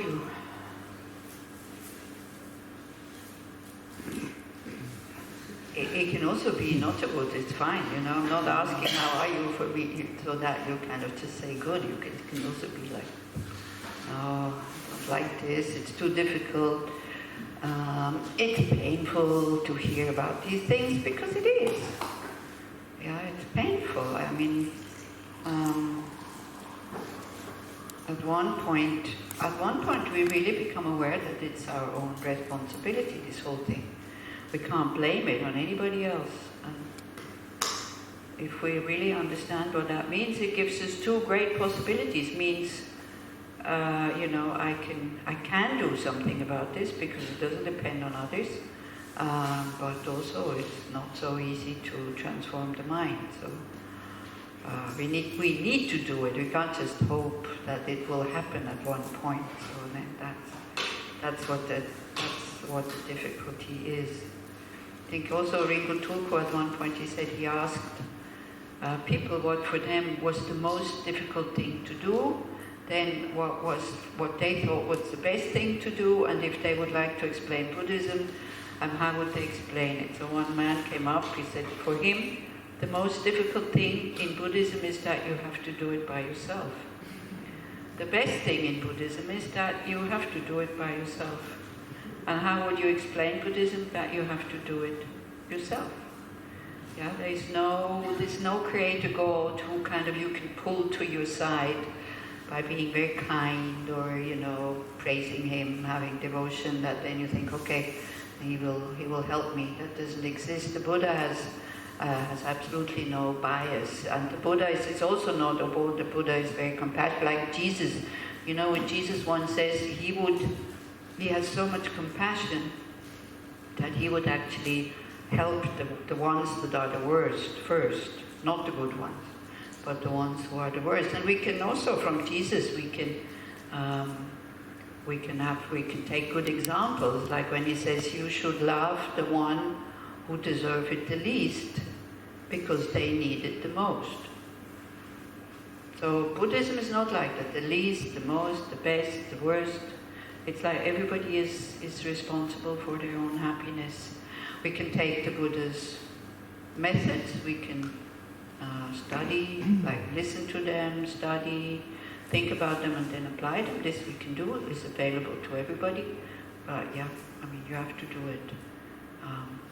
you? It can also be not so good, it's fine, you know. I'm not asking how are you for me, so that you kind of just say good. You can also be like, no, I don't like this, it's too difficult. It's painful to hear about these things, because it is. Yeah, it's painful. I mean, at one point we really become aware that it's our own responsibility, this whole thing. We can't blame it on anybody else. And if we really understand what that means, it gives us two great possibilities. Means, you know, I can do something about this because it doesn't depend on others. But also, it's not so easy to transform the mind. So we need to do it. We can't just hope that it will happen at one point. So then that's what the difficulty is. I think also Ringo Tulku at one point, he said he asked people what for them was the most difficult thing to do, then what they thought was the best thing to do, and if they would like to explain Buddhism, how would they explain it? So one man came up, he said for him the most difficult thing in Buddhism is that you have to do it by yourself. The best thing in Buddhism is that you have to do it by yourself. And how would you explain Buddhism? That you have to do it yourself. Yeah, there's no creator God who kind of you can pull to your side by being very kind or, you know, praising him, having devotion, that then you think, okay, he will help me. That doesn't exist. The Buddha has absolutely no bias, and the Buddha is also not a Buddha. The Buddha is very compassionate, like Jesus. You know, when Jesus once says he has so much compassion that he would actually help the ones that are the worst first, not the good ones, but the ones who are the worst. And we can also, from Jesus, we can take good examples, like when he says you should love the one who deserve it the least, because they need it the most. So Buddhism is not like that, the least, the most, the best, the worst. It's like everybody is responsible for their own happiness. We can take the Buddha's methods, we can study, like listen to them, study, think about them and then apply them. This we can do, it's available to everybody. But yeah, I mean, you have to do it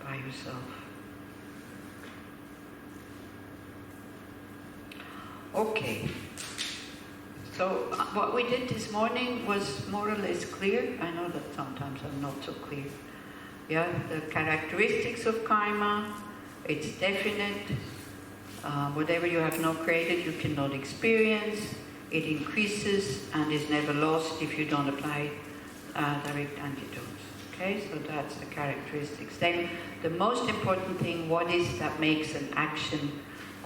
by yourself. Okay. So what we did this morning was more or less clear. I know that sometimes I'm not so clear. Yeah, the characteristics of karma, it's definite. Whatever you have not created, you cannot experience. It increases and is never lost if you don't apply direct antidotes. Okay, so that's the characteristics. Then the most important thing, what is that makes an action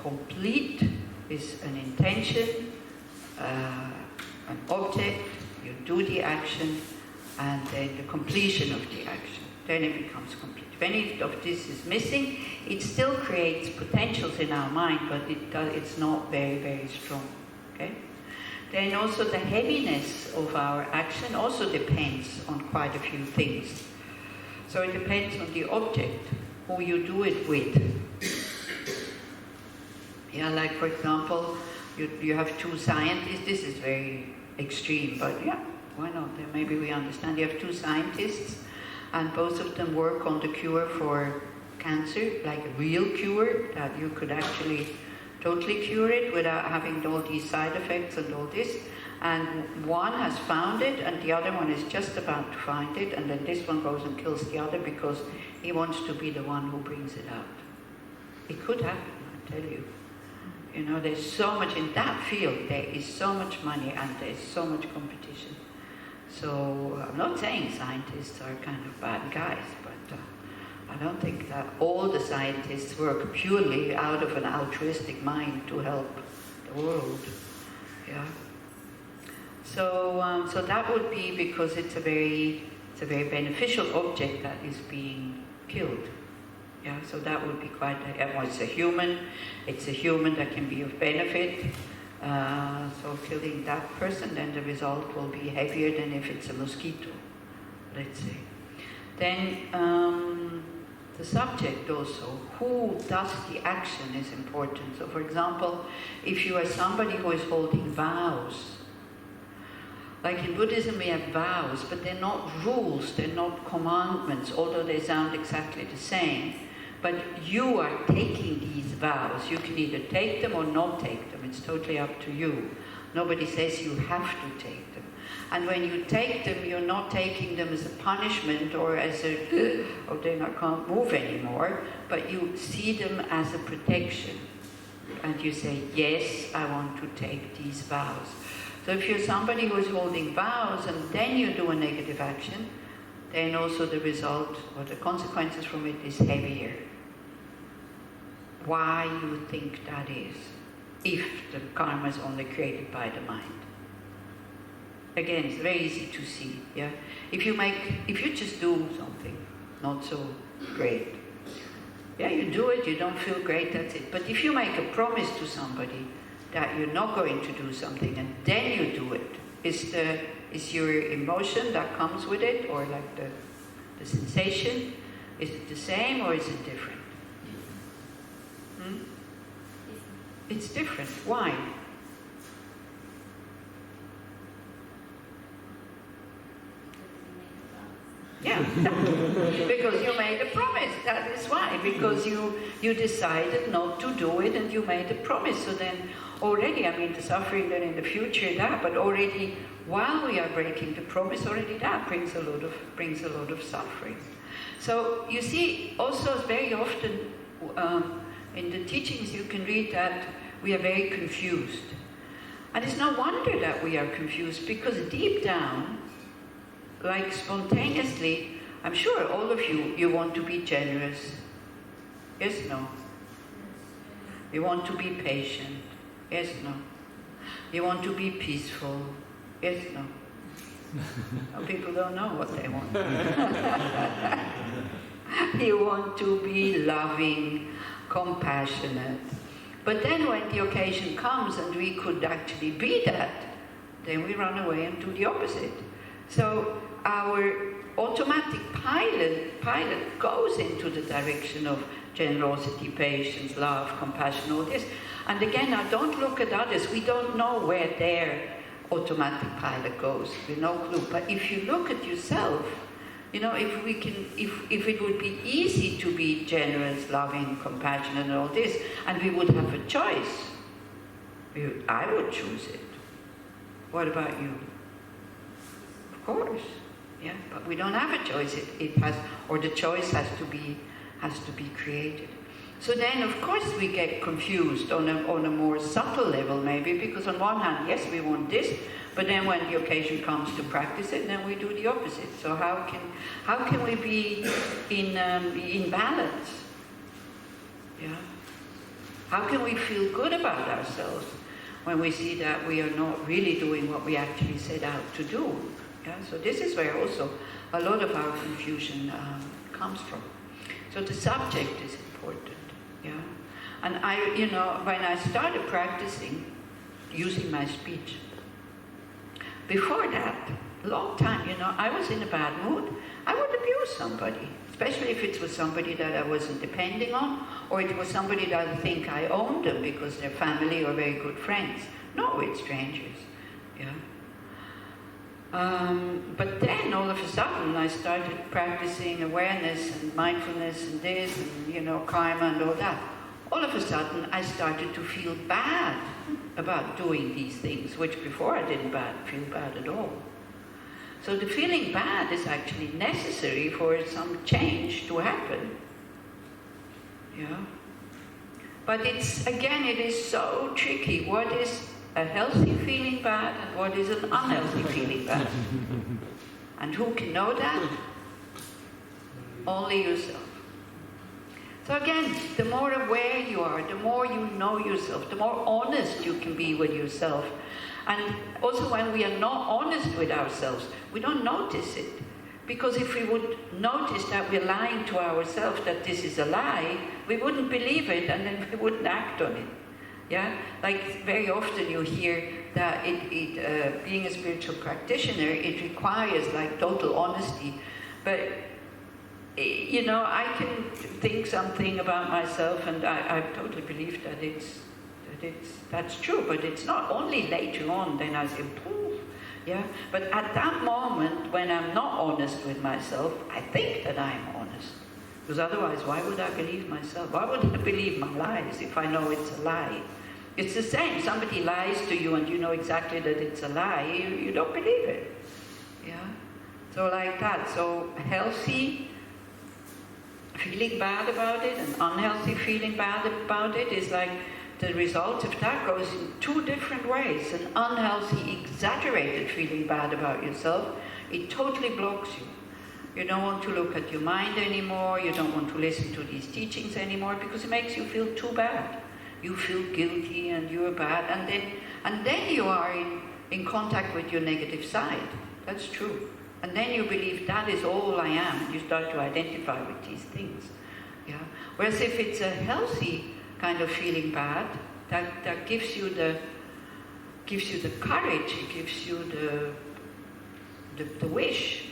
complete, is an intention, an object, you do the action, and then the completion of the action. Then it becomes complete. If any of this is missing, it still creates potentials in our mind, but it's not very, very strong. Okay? Then also the heaviness of our action also depends on quite a few things. So it depends on the object, who you do it with. Yeah, like for example, you have two scientists. This is very extreme, but yeah, why not? Then maybe we understand. You have two scientists, and both of them work on the cure for cancer, like a real cure, that you could actually totally cure it without having all these side effects and all this. And one has found it, and the other one is just about to find it, and then this one goes and kills the other because he wants to be the one who brings it out. It could happen, I tell you. You know, there's so much in that field, there is so much money and there's so much competition. So I'm not saying scientists are kind of bad guys, but I don't think that all the scientists work purely out of an altruistic mind to help the world. Yeah. So that would be because it's a very beneficial object that is being killed. Yeah, so that would be quite. It's a human that can be of benefit. So killing that person, then the result will be heavier than if it's a mosquito, let's say. Then the subject also, who does the action is important. So for example, if you are somebody who is holding vows, like in Buddhism we have vows, but they're not rules, they're not commandments, although they sound exactly the same. But you are taking these vows. You can either take them or not take them. It's totally up to you. Nobody says you have to take them. And when you take them, you're not taking them as a punishment or as a, oh, then I can't move anymore, but you see them as a protection. And you say, yes, I want to take these vows. So if you're somebody who is holding vows and then you do a negative action, then also the result or the consequences from it is heavier. Why you think that is, if the karma is only created by the mind. Again, it's very easy to see, yeah? If you just do something not so great, yeah, you do it, you don't feel great, that's it. But if you make a promise to somebody that you're not going to do something and then you do it, is your emotion that comes with it, or like the sensation, is it the same or is it different? It's different. Why? Yeah, because you made a promise, that is why. Because you decided not to do it and you made a promise. So then already, I mean, the suffering then in the future, that, but already while we are breaking the promise, already that brings a lot of suffering. So you see, also very often in the teachings you can read that we are very confused. And it's no wonder that we are confused, because deep down, like spontaneously, I'm sure all of you want to be generous. Yes, no? You want to be patient. Yes, no? You want to be peaceful. Yes, no? Some people don't know what they want. You want to be loving, compassionate. But then when the occasion comes and we could actually be that, then we run away and do the opposite. So our automatic pilot goes into the direction of generosity, patience, love, compassion, all this. And again, now don't look at others. We don't know where their automatic pilot goes. We have no clue. But if you look at yourself, you know, if it would be easy to be generous, loving, compassionate, and all this, and we would have a choice, I would choose it. What about you? Of course, yeah. But we don't have a choice. It has, or the choice has to be created. So then, of course, we get confused on a more subtle level, maybe, because on one hand, yes, we want this, but then when the occasion comes to practice it, then we do the opposite. So how can we be in balance? Yeah. How can we feel good about ourselves when we see that we are not really doing what we actually set out to do? Yeah. So this is where also a lot of our confusion comes from. So the subject is important. Yeah. And when I started practicing using my speech, before that, a long time, I was in a bad mood. I would abuse somebody, especially if it was somebody that I wasn't depending on, or it was somebody that I think I owned them because they're family or very good friends. No, it's strangers. Yeah. But then all of a sudden I started practicing awareness and mindfulness and this and karma and all that. All of a sudden I started to feel bad about doing these things, which before I didn't feel bad at all. So the feeling bad is actually necessary for some change to happen. Yeah. But it is so tricky. What is a healthy feeling bad and what is an unhealthy feeling bad? And who can know that? Only yourself. So again, the more aware you are, the more you know yourself, the more honest you can be with yourself. And also when we are not honest with ourselves, we don't notice it. Because if we would notice that we're lying to ourselves, that this is a lie, we wouldn't believe it and then we wouldn't act on it. Yeah, like very often you hear that being a spiritual practitioner, it requires like total honesty. But you know, I can think something about myself, and I totally believe that that's true. But it's not only later on then I say, poof, yeah. But at that moment when I'm not honest with myself, I think that I'm honest. Because otherwise, why would I believe myself? Why would I believe my lies if I know it's a lie? It's the same. Somebody lies to you and you know exactly that it's a lie. You don't believe it. Yeah. So like that. So healthy feeling bad about it and unhealthy feeling bad about it is like the result of that goes in two different ways. An unhealthy, exaggerated feeling bad about yourself, it totally blocks you. You don't want to look at your mind anymore, you don't want to listen to these teachings anymore because it makes you feel too bad. You feel guilty and you're bad, and then you are in contact with your negative side. That's true. And then you believe that is all I am, and you start to identify with these things. Yeah. Whereas if it's a healthy kind of feeling bad, that gives you the courage, it gives you the wish,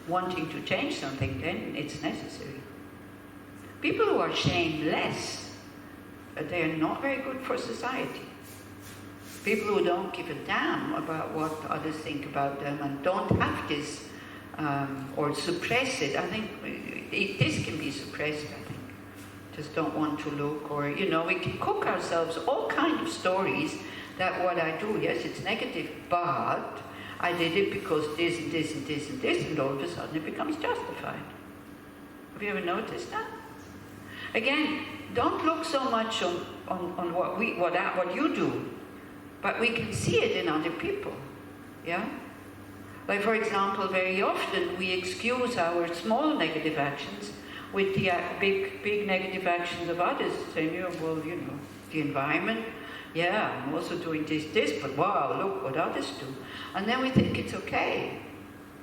wanting to change something, then it's necessary. People who are shameless, they are not very good for society. People who don't give a damn about what others think about them and don't have this, or suppress it. I think this can be suppressed, I think. Just don't want to look, or, you know, we can cook ourselves all kinds of stories that what I do, yes, it's negative, but I did it because this and this and this and this, and all of a sudden it becomes justified. Have you ever noticed that? Again, don't look so much on what you do, but we can see it in other people. Yeah? Like, for example, very often we excuse our small negative actions with the big negative actions of others, saying, oh, well, you know, the environment, yeah, I'm also doing this, but wow, look what others do. And then we think it's okay.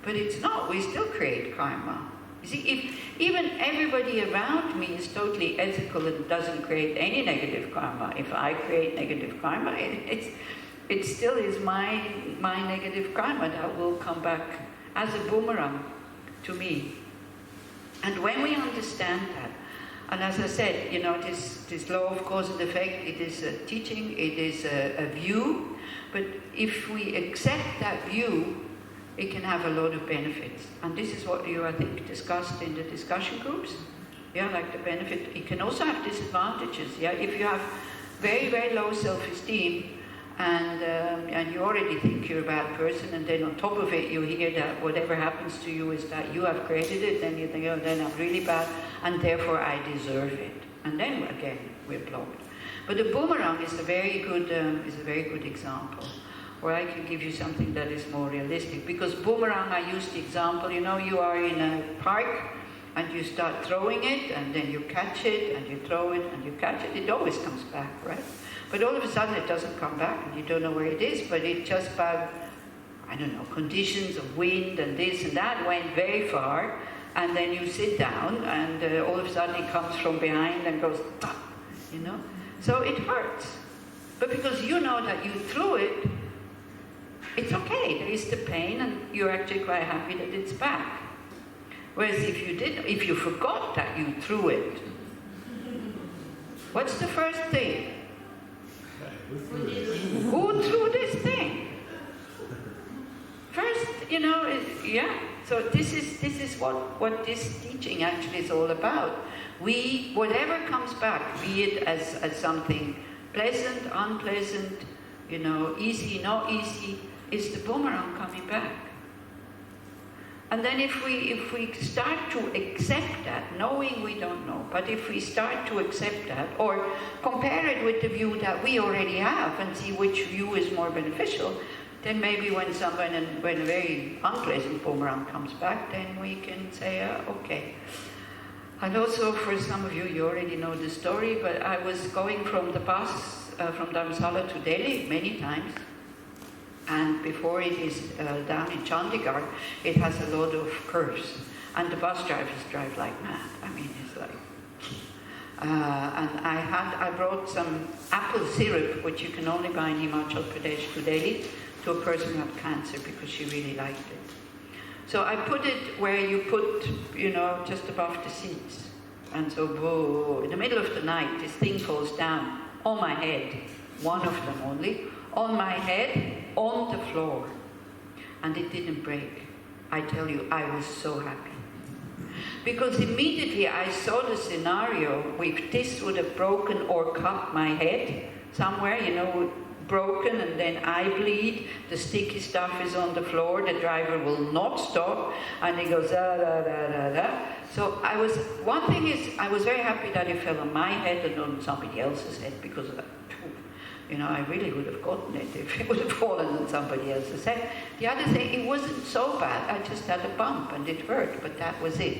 But it's not. We still create karma. You see, if even everybody around me is totally ethical and doesn't create any negative karma, if I create negative karma, it still is my negative karma that will come back as a boomerang to me. And when we understand that, and as I said, you know, this law of cause and effect, it is a teaching, it is a view, but if we accept that view, it can have a lot of benefits. And this is what you, I think, discussed in the discussion groups. Yeah, like the benefit. It can also have disadvantages. Yeah, if you have very, very low self-esteem, and you already think you're a bad person, and then on top of it you hear that whatever happens to you is that you have created it, then you think, oh, then I'm really bad, and therefore I deserve it. And then again we're blocked. But the boomerang is a very good example, where I can give you something that is more realistic. Because boomerang, I use the example, you know, you are in a park and you start throwing it, and then you catch it, and you throw it, and you catch it. It always comes back, right? But all of a sudden it doesn't come back, and you don't know where it is, but it just by, I don't know, conditions of wind and this and that went very far, and then you sit down, and all of a sudden it comes from behind and goes, pop, you know? So it hurts. But because you know that you threw it, it's okay, there is the pain, and you're actually quite happy that it's back. Whereas if you forgot that you threw it, what's the first thing? Who threw this thing? First, you know, yeah. So this is what this teaching actually is all about. Whatever comes back, be it as something pleasant, unpleasant, you know, easy, not easy, is the boomerang coming back. And then if we start to accept that, knowing we don't know, but if we start to accept that, or compare it with the view that we already have and see which view is more beneficial, then maybe when a very unpleasant boomerang comes back, then we can say, okay. And also for some of you, you already know the story, but I was going from the bus from Dharamsala to Delhi many times. And before it is down in Chandigarh, it has a lot of curves. And the bus drivers drive like mad. I mean, it's like... And I brought some apple syrup, which you can only buy in Himachal Pradesh, to Delhi, to a person who had cancer because she really liked it. So I put it where you put, just above the seats. And so, whoa, in the middle of the night, this thing falls down on my head, one of them only, on my head, on the floor. And it didn't break. I tell you, I was so happy. Because immediately I saw the scenario, if this would have broken or cut my head somewhere, broken, and then I bleed, the sticky stuff is on the floor, the driver will not stop, and he goes, da, da, da, da, da. So one thing is, I was very happy that it fell on my head and on somebody else's head, because of that. I really would have gotten it if it would have fallen on somebody else's head. The other thing, it wasn't so bad. I just had a bump and it hurt, but that was it.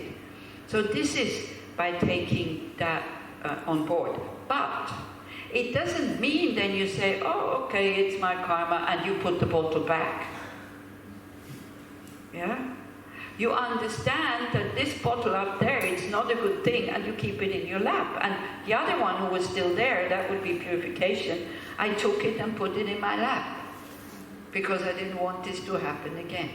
So this is by taking that on board. But it doesn't mean then you say, oh, okay, it's my karma, and you put the bottle back. Yeah? You understand that this bottle up there, it's not a good thing, and you keep it in your lap. And the other one who was still there, that would be purification. I took it and put it in my lap because I didn't want this to happen again.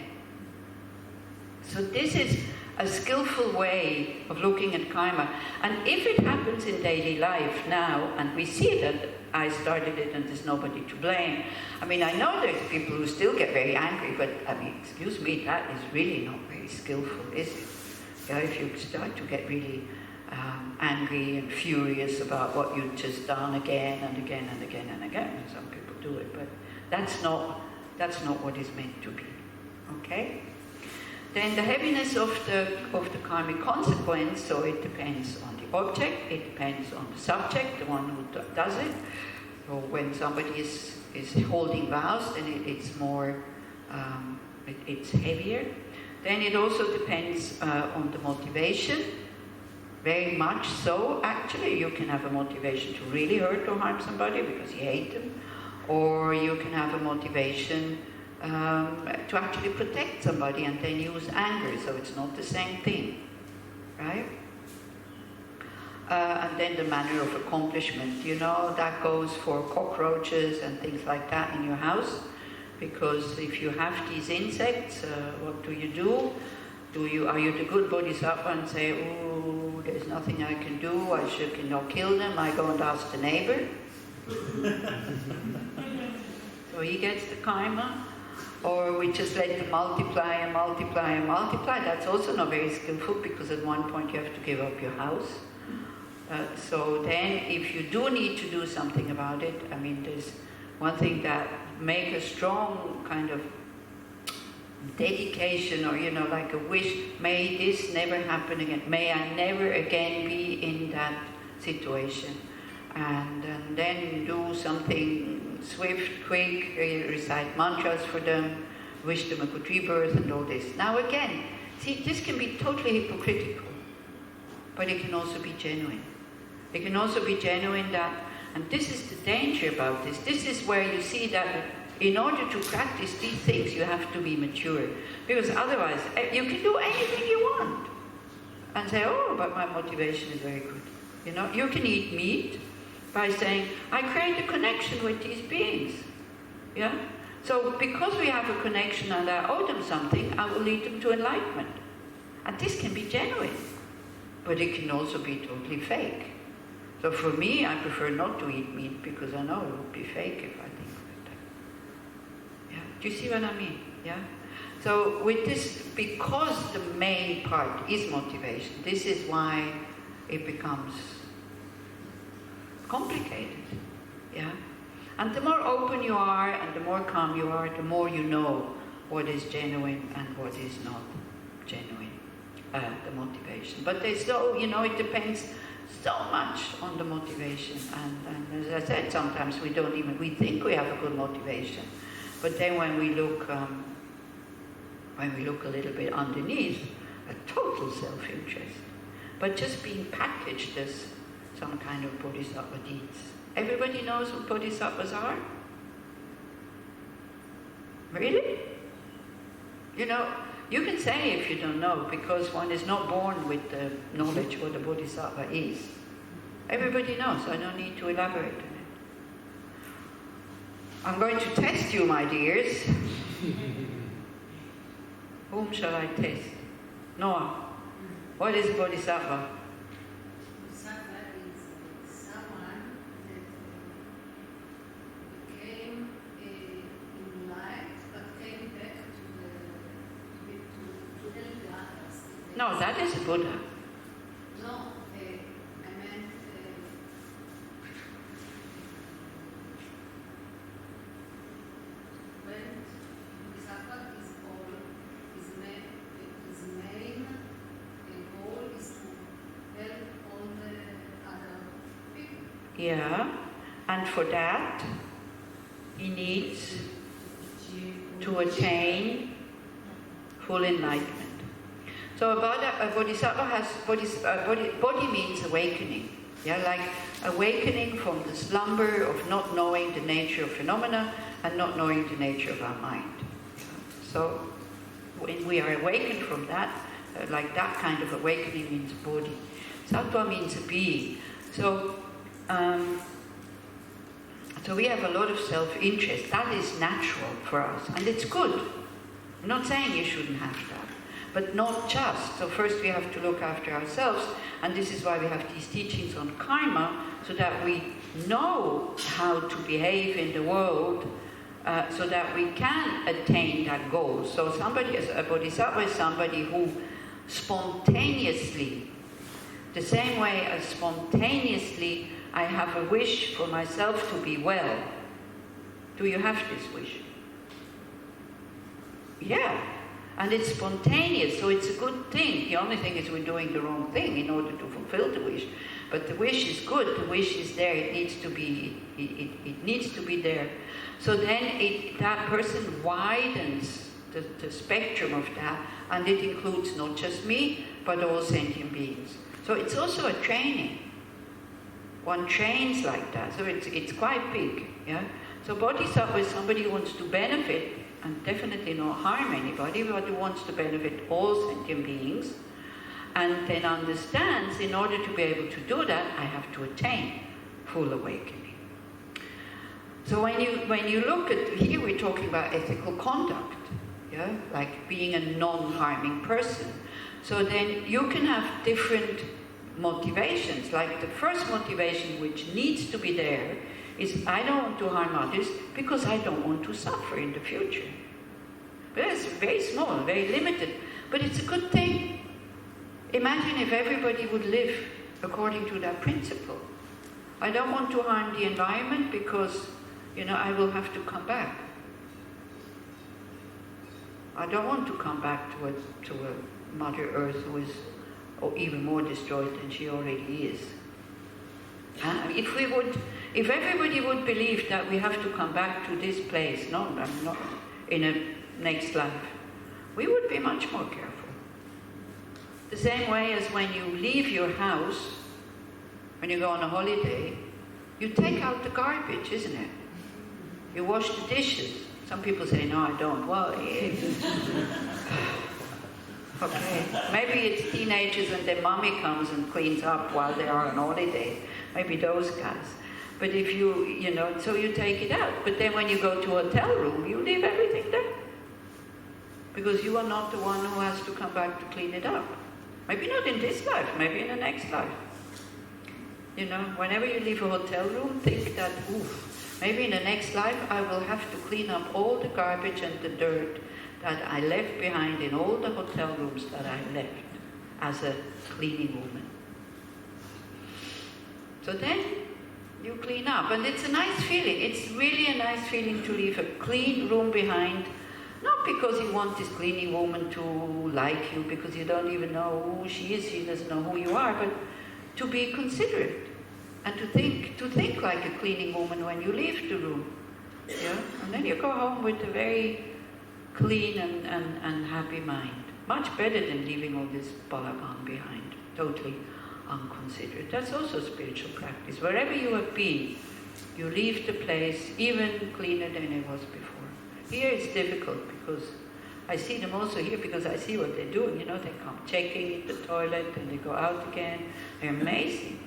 So this is a skillful way of looking at karma. And if it happens in daily life now, and we see that I started it and there's nobody to blame. I mean, I know there's people who still get very angry, but excuse me, that is really not very skillful, is it? Yeah, if you start to get really angry and furious about what you've just done again and again and again and again. Some people do it, but that's not what is meant to be. Okay? Then the heaviness of the karmic consequence, so it depends on the object, it depends on the subject, the one who does it. So when somebody is holding vows, then it's more, it's heavier. Then it also depends on the motivation. Very much so, actually. You can have a motivation to really hurt or harm somebody because you hate them. Or you can have a motivation to actually protect somebody and then use anger. So it's not the same thing, right? And then the manner of accomplishment. That goes for cockroaches and things like that in your house. Because if you have these insects, what do? Are you the good bodhisattva and say, oh, there's nothing I can do, I should kill them, I go and ask the neighbor? So he gets the karma. Or we just let them multiply and multiply and multiply. That's also not very skillful because at one point you have to give up your house. So then if you do need to do something about it, there's one thing that make a strong kind of dedication or, like a wish, may this never happen again. May I never again be in that situation. And then do something swift, quick, recite mantras for them, wish them a good rebirth and all this. Now again, see, this can be totally hypocritical, but it can also be genuine. It can also be genuine that, and this is the danger about this, this is where you see that in order to practice these things, you have to be mature. Because otherwise, you can do anything you want. And say, oh, but my motivation is very good. You can eat meat by saying, I create a connection with these beings. Yeah? So because we have a connection and I owe them something, I will lead them to enlightenment. And this can be genuine. But it can also be totally fake. So for me, I prefer not to eat meat because I know it would be fake if I think like that. Yeah? Do you see what I mean? Yeah? So with this, because the main part is motivation, this is why it becomes complicated. Yeah? And the more open you are and the more calm you are, the more you know what is genuine and what is not genuine, the motivation. But there's so, it depends so much on the motivation. And as I said, sometimes we think we have a good motivation. But then when we look a little bit underneath, a total self-interest. But just being packaged as some kind of bodhisattva deeds. Everybody knows what bodhisattvas are? Really? You can say if you don't know, because one is not born with the knowledge what a bodhisattva is. Everybody knows, I don't need to elaborate on it. I'm going to test you, my dears. Whom shall I test? Noah, what is a bodhisattva? Bodhisattva is someone that became enlightened but came back to help the others. No, that is a Buddha. No, I meant when Bodhisattva is all, his main goal is to help all the other people. Yeah, and for that, he needs to attain full enlightenment. So a bodhisattva has, body means awakening. Yeah, like awakening from the slumber of not knowing the nature of phenomena and not knowing the nature of our mind. So when we are awakened from that, like that kind of awakening means body. Sattva means a being. So we have a lot of self-interest. That is natural for us, and it's good. I'm not saying you shouldn't have that, but not just. So first we have to look after ourselves, and this is why we have these teachings on karma, so that we know how to behave in the world, so that we can attain that goal. So somebody, a bodhisattva is somebody who spontaneously, the same way as spontaneously I have a wish for myself to be well. Do you have this wish? Yeah. And it's spontaneous, so it's a good thing. The only thing is we're doing the wrong thing in order to fulfill the wish. But the wish is good, the wish is there, it needs to be, it needs to be there. So then that person widens the spectrum of that, and it includes not just me, but all sentient beings. So it's also a training. One trains like that, so it's quite big. Yeah. So bodhisattva is somebody who wants to benefit, and definitely not harm anybody, but who wants to benefit all sentient beings, and then understands, in order to be able to do that, I have to attain full awakening. So when you look at, here we're talking about ethical conduct, yeah, like being a non-harming person. So then you can have different motivations. Like the first motivation, which needs to be there, is I don't want to harm others because I don't want to suffer in the future. But it's very small, very limited, but it's a good thing. Imagine if everybody would live according to that principle. I don't want to harm the environment because, I will have to come back. I don't want to come back to a Mother Earth who is even more destroyed than she already is. If everybody would believe that we have to come back to this place, not in a next life, we would be much more careful. The same way as when you leave your house, when you go on a holiday, you take out the garbage, isn't it? You wash the dishes. Some people say, no, I don't. Well, okay. Maybe it's teenagers and their mommy comes and cleans up while they are on holiday. Maybe those guys. But if so you take it out. But then when you go to a hotel room, you leave everything there. Because you are not the one who has to come back to clean it up. Maybe not in this life, maybe in the next life. Whenever you leave a hotel room, think that, maybe in the next life I will have to clean up all the garbage and the dirt that I left behind in all the hotel rooms that I left as a cleaning woman. So then you clean up, and it's a nice feeling. It's really a nice feeling to leave a clean room behind, not because you want this cleaning woman to like you, because you don't even know who she is, she doesn't know who you are, but to be considerate and to think like a cleaning woman when you leave the room. Yeah? And then you go home with a very clean and happy mind. Much better than leaving all this balagan behind, totally unconsidered. That's also spiritual practice. Wherever you have been, you leave the place even cleaner than it was before. Here it's difficult because I see them also here because I see what they're doing. They come checking at the toilet and they go out again. They're amazing.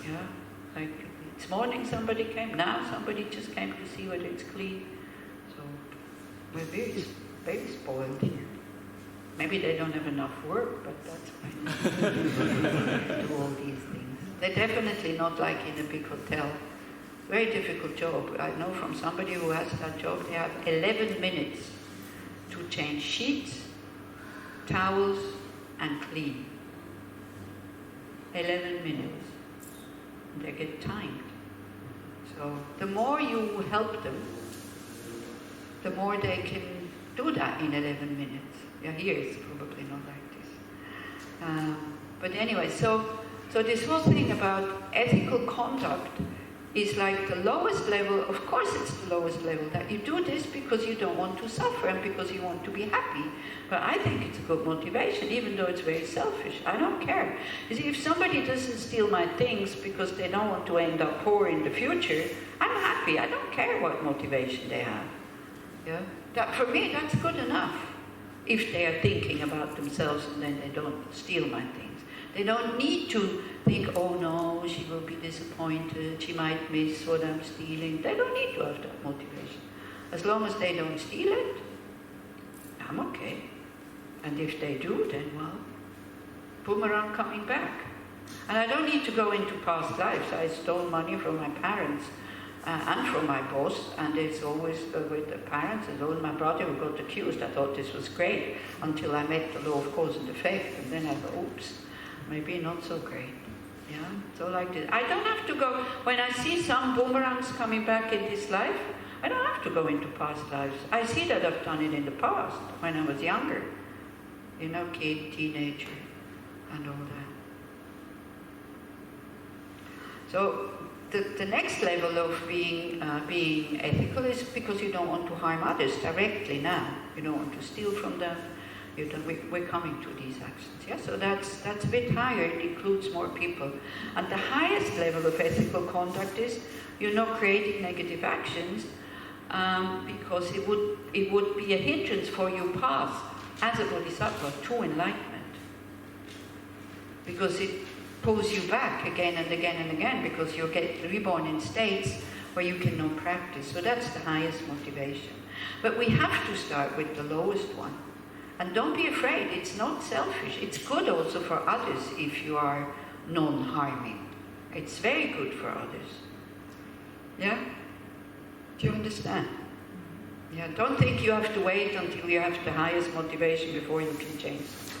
Yeah, like this morning somebody came, now somebody just came to see whether it's clean. So we're very, very spoiled here. Maybe they don't have enough work, but that's fine. Do all these things. They're definitely not like in a big hotel. Very difficult job. I know from somebody who has that job, they have 11 minutes to change sheets, towels, and clean. 11 minutes. They get timed. So the more you help them, the more they can do that in 11 minutes. Yeah, here it's probably not like this. But anyway, so this whole thing about ethical conduct is like the lowest level. Of course it's the lowest level, that you do this because you don't want to suffer and because you want to be happy. But I think it's a good motivation, even though it's very selfish. I don't care. You see, if somebody doesn't steal my things because they don't want to end up poor in the future, I'm happy. I don't care what motivation they have. Yeah? That, for me, that's good enough. If they are thinking about themselves and then they don't steal my things. They don't need to think, oh no, she will be disappointed, she might miss what I'm stealing. They don't need to have that motivation. As long as they don't steal it, I'm okay. And if they do, then well, boomerang coming back. And I don't need to go into past lives. I stole money from my parents and from my boss, and it's always with the parents. It's always my brother who got accused. I thought this was great until I met the law of cause and effect, and then I thought, oops, maybe not so great. Yeah, so like this. I don't have to go, when I see some boomerangs coming back in this life, I don't have to go into past lives. I see that I've done it in the past, when I was younger. You know, kid, teenager, and all that. So the next level of being ethical is because you don't want to harm others directly now. You don't want to steal from them. We're coming to these actions. Yeah? So that's a bit higher. It includes more people. And the highest level of ethical conduct is you're not creating negative actions because it would be a hindrance for your path as a bodhisattva to enlightenment. Because it pulls you back again and again and again, because you get reborn in states where you cannot practice. So that's the highest motivation. But we have to start with the lowest one. And don't be afraid, it's not selfish. It's good also for others if you are non-harming. It's very good for others. Yeah? Do you understand? Yeah, don't think you have to wait until you have the highest motivation before you can change something.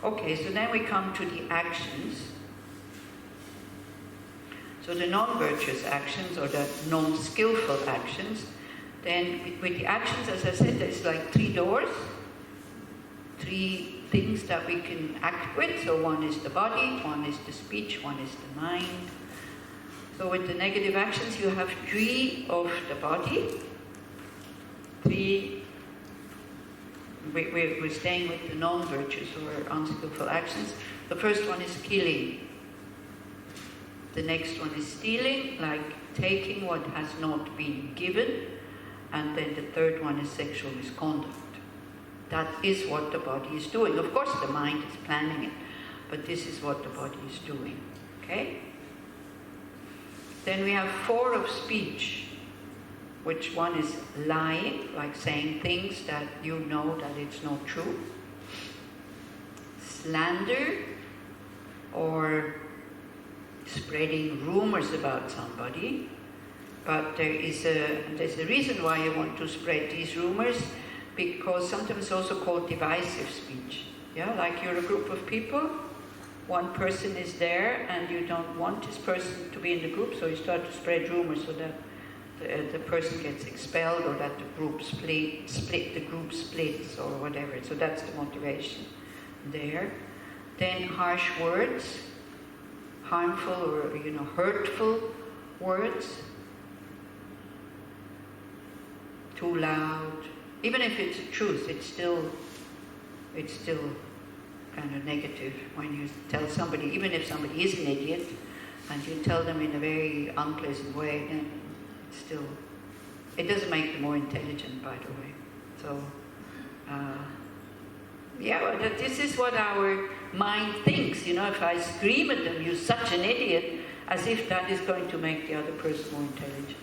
Okay, so then we come to the actions. So the non-virtuous actions, or the non-skillful actions. Then with the actions, as I said, there's like 3 doors. 3 things that we can act with. So one is the body, one is the speech, one is the mind. So with the negative actions, you have 3 of the body. 3, we're staying with the non-virtuous or unskillful actions. The first one is killing. The next one is stealing, like taking what has not been given. And then the third one is sexual misconduct. That is what the body is doing. Of course, the mind is planning it, but this is what the body is doing. Okay? Then we have 4 of speech, which one is lying, like saying things that you know that it's not true. Slander, or spreading rumors about somebody. But there's a reason why you want to spread these rumors, because sometimes it's also called divisive speech. Yeah, like you're a group of people, one person is there and you don't want this person to be in the group, so you start to spread rumors so that the person gets expelled, or that the group the group splits or whatever. So that's the motivation there. Then harsh words, harmful or hurtful words, too loud. Even if it's the truth, it's still kind of negative when you tell somebody, even if somebody is an idiot, and you tell them in a very unpleasant way, then it's still, it doesn't make them more intelligent, by the way. So, yeah, well, this is what our mind thinks. You know, if I scream at them, "You're such an idiot," as if that is going to make the other person more intelligent.